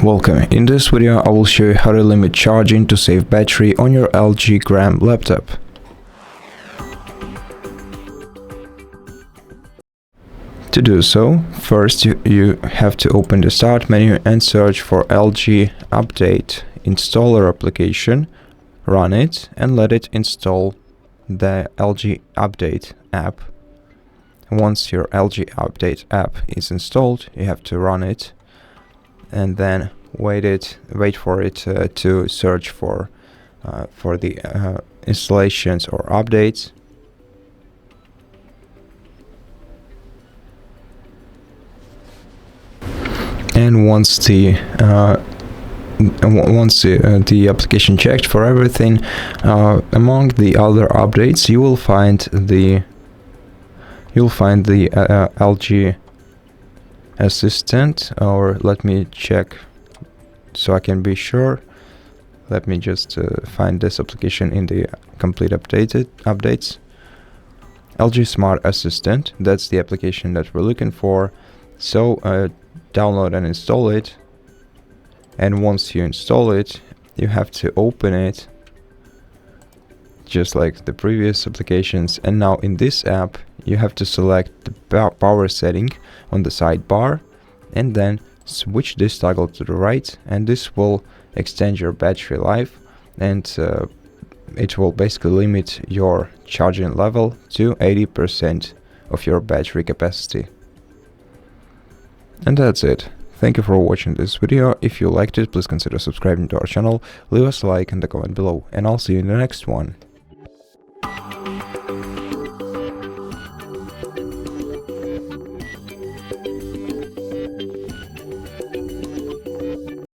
Welcome. In this video I will show you how to limit charging to save battery on your LG Gram laptop. To do so, first you have to open the start menu and search for LG Update installer application, run it and let it install the LG Update app. Once your LG Update app is installed, you have to run it and then wait for it to search for the installations or updates. And once the application checked for everything, among the other updates, you'll find the LG Assistant, or let me check so I can be sure. Let me just find this application in the complete updates. LG Smart Assistant, that's the application that we're looking for. So download and install it, and once you install it, you have to open it just like the previous applications. And now in this app you have to select the power setting on the sidebar and then switch this toggle to the right, and this will extend your battery life, and it will basically limit your charging level to 80% of your battery capacity. And that's it. Thank you for watching this video. If you liked it, please consider subscribing to our channel, leave us a like and a comment below, and I'll see you in the next one.